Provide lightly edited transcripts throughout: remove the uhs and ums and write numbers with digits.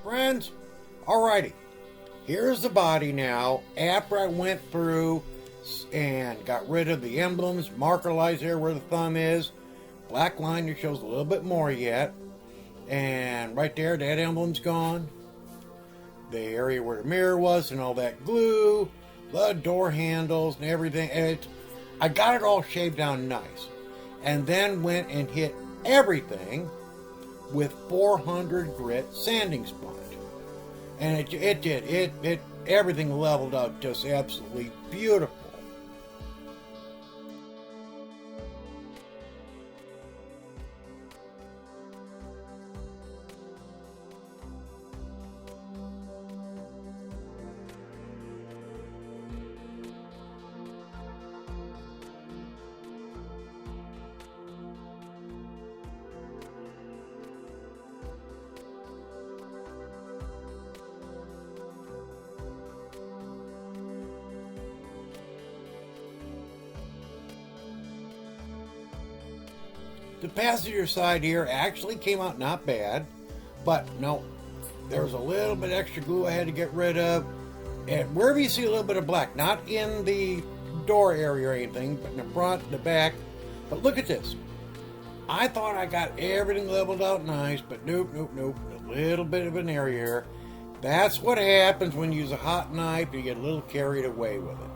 friends. Alrighty, here's the body now. After I went through and got rid of the emblems, marker lies there where the thumb is. Black line that shows a little bit more yet. And right there, that emblem's gone. The area where the mirror was and all that glue, the door handles and everything. I got it all shaved down nice. And then went and hit everything with 400 grit sanding sponge. And it did. Everything leveled out just absolutely beautiful. The passenger side here actually came out not bad, but no, there was a little bit extra glue I had to get rid of. And wherever you see a little bit of black, not in the door area or anything, but in the front, the back. But look at this. I thought I got everything leveled out nice, but nope. A little bit of an area here. That's what happens when you use a hot knife. You get a little carried away with it.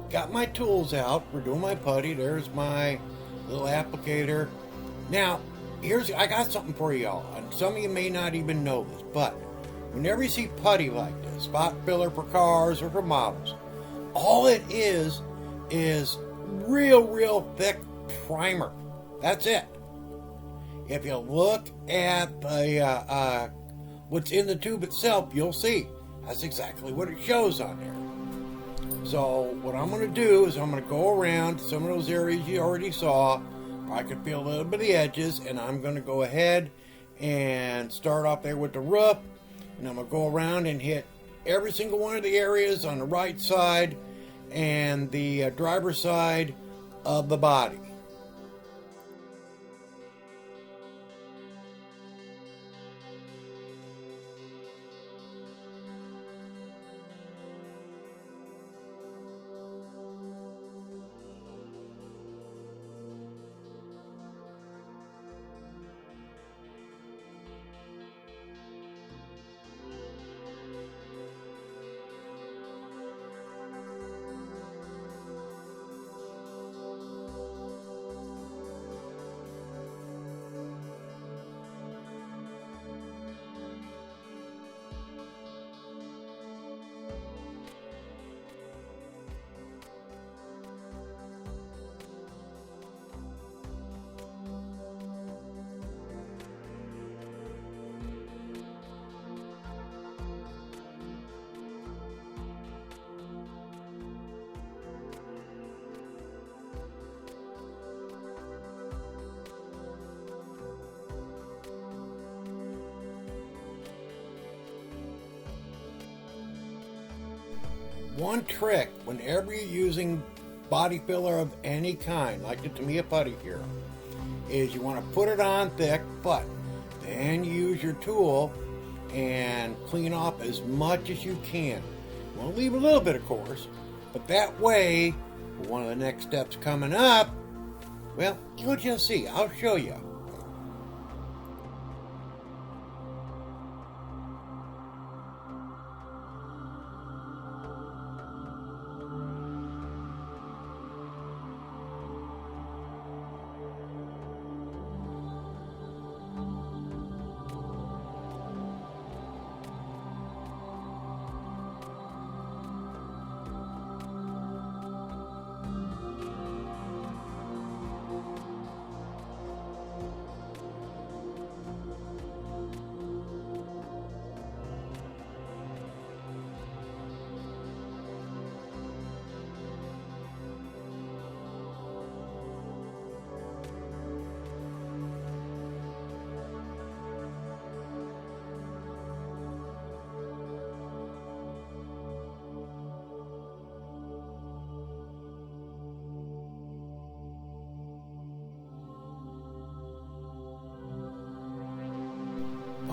Got my tools out. We're doing my putty. There's my little applicator. Now, I got something for y'all. And some of you may not even know this, but whenever you see putty like this, spot filler for cars or for models, all it is real thick primer. That's it. If you look at the what's in the tube itself, you'll see that's exactly what it shows on there. So what I'm going to do is I'm going to go around some of those areas you already saw. I could feel a little bit of the edges, and I'm going to go ahead and start off there with the roof. And I'm going to go around and hit every single one of the areas on the right side and the driver's side of the body. One trick whenever you're using body filler of any kind, like the Tamiya putty here, is you want to put it on thick, but then use your tool and clean off as much as you can. You want to leave a little bit, of course, but that way, one of the next steps coming up, well, you'll just see. I'll show you.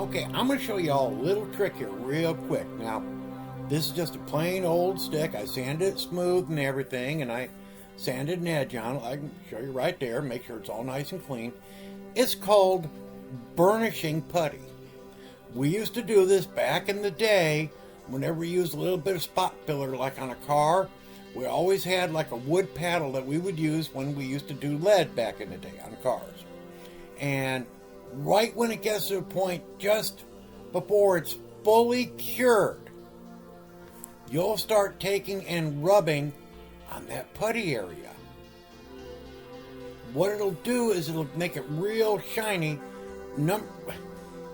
Okay, I'm going to show you all a little trick here real quick. Now, this is just a plain old stick. I sanded it smooth and everything, and I sanded an edge on it. I can show you right there. Make sure it's all nice and clean. It's called burnishing putty. We used to do this back in the day whenever we used a little bit of spot filler like on a car. We always had like a wood paddle that we would use when we used to do lead back in the day on cars. And right when it gets to a point just before it's fully cured, you'll start taking and rubbing on that putty area. What it'll do is it'll make it real shiny.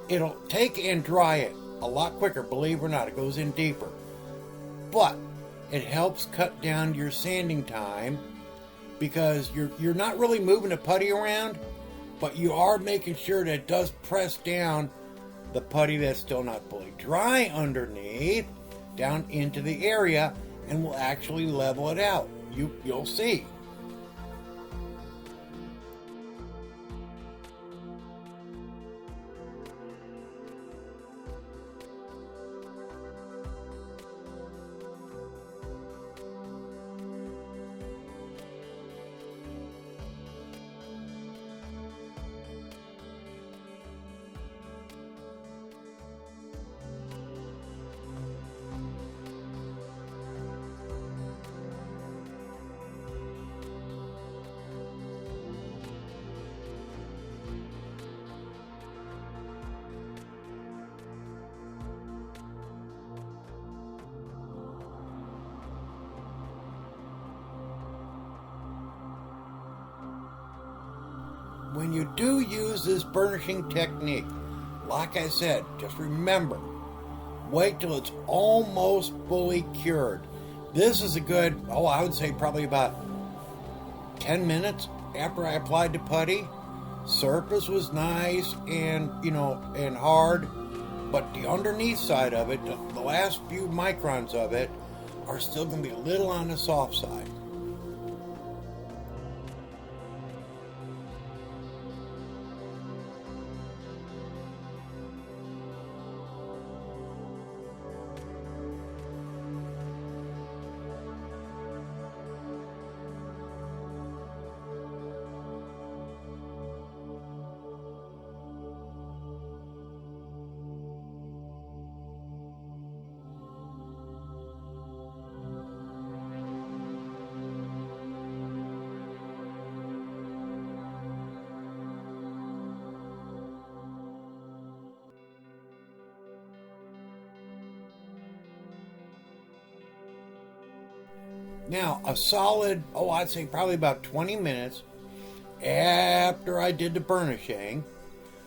It'll take and dry it a lot quicker, believe it or not. It goes in deeper. But it helps cut down your sanding time because you're not really moving the putty around, but you are making sure that it does press down the putty that's still not fully dry underneath down into the area and will actually level it out. You'll see. When you do use this burnishing technique, like I said, just remember, wait till it's almost fully cured. This is a good, I would say probably about 10 minutes after I applied the putty. Surface was nice and, and hard, but the underneath side of it, the last few microns of it, are still going to be a little on the soft side. Now, a solid, I'd say probably about 20 minutes after I did the burnishing,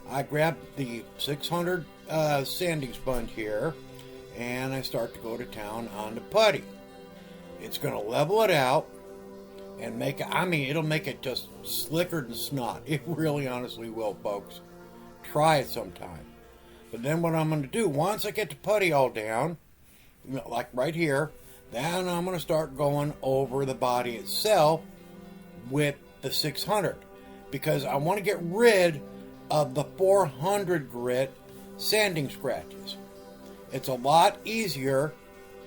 I grabbed the 600 sanding sponge here, and I start to go to town on the putty. It's going to level it out and make it, it'll make it just slicker than snot. It really honestly will, folks. Try it sometime. But then what I'm going to do, once I get the putty all down, like right here, then I'm going to start going over the body itself with the 600 because I want to get rid of the 400 grit sanding scratches. It's a lot easier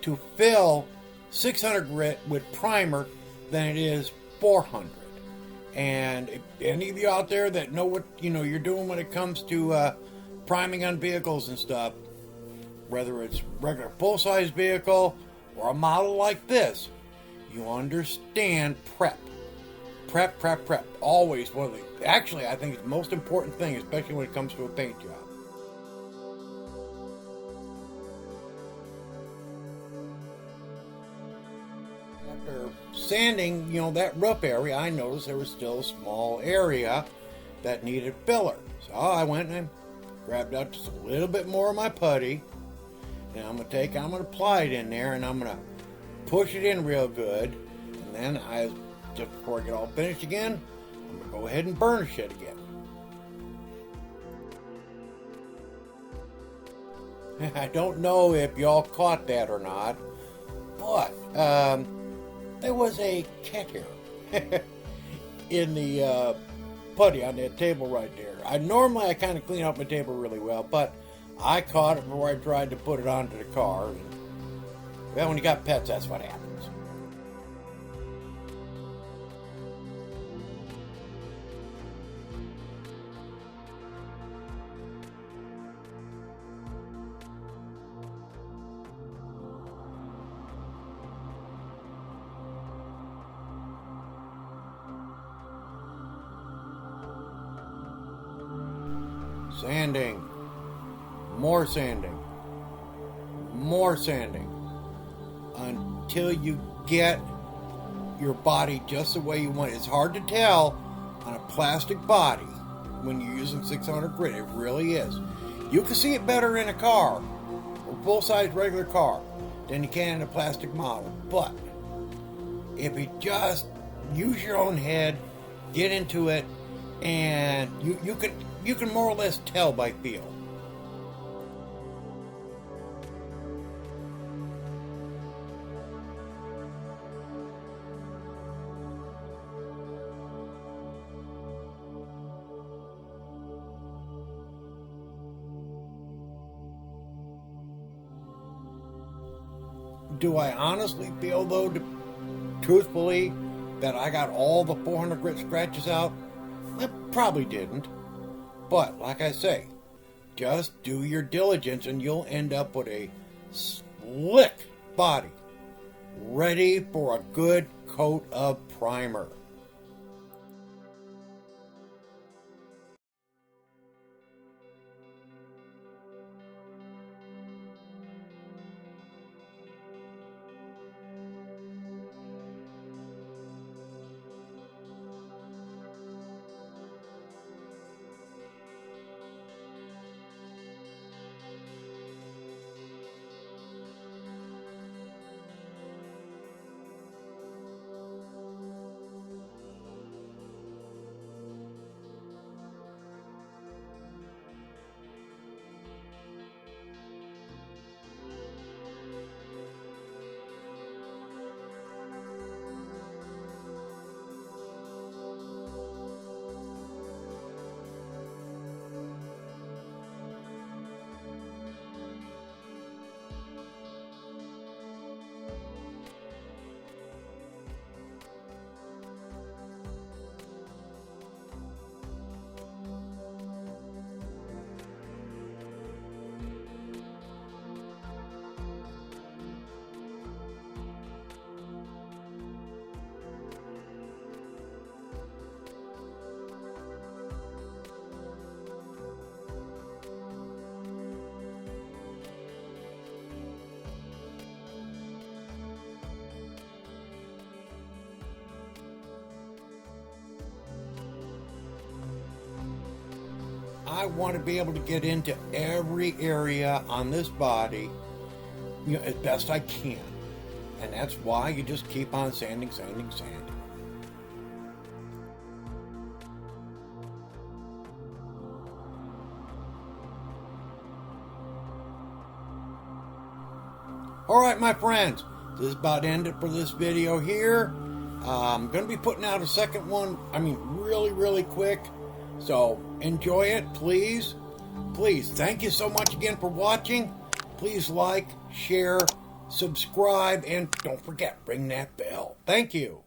to fill 600 grit with primer than it is 400. And if any of you out there that know what you're doing when it comes to priming on vehicles and stuff, whether it's regular full-size vehicle or a model like this, you understand prep. Prep. Always one of the, actually, I think it's the most important thing, especially when it comes to a paint job. After sanding, that rough area, I noticed there was still a small area that needed filler. So I went and grabbed out just a little bit more of my putty. And I'm going to apply it in there, and I'm going to push it in real good. And then just before I get all finished again, I'm going to go ahead and burnish it again. I don't know if y'all caught that or not, but there was a cat hair in the putty on that table right there. I kind of clean up my table really well, but I caught it before I tried to put it onto the car. And, well, when you got pets, that's what happens. Sanding, more sanding, more sanding, until you get your body just the way you want it. It's hard to tell on a plastic body when you're using 600 grit. It really is. You can see it better in a car, a full-size regular car, than you can in a plastic model. But if you just use your own head, get into it, and you can more or less tell by feel. Do I honestly feel, though, truthfully, that I got all the 400 grit scratches out? I probably didn't. But, like I say, just do your diligence and you'll end up with a slick body, ready for a good coat of primer. I want to be able to get into every area on this body, as best I can. And that's why you just keep on sanding, sanding, sanding. Alright, my friends, this is about ended for this video here. I'm going to be putting out a second one, really quick. So enjoy it, please. Please, thank you so much again for watching. Please like, share, subscribe, and don't forget, ring that bell. Thank you.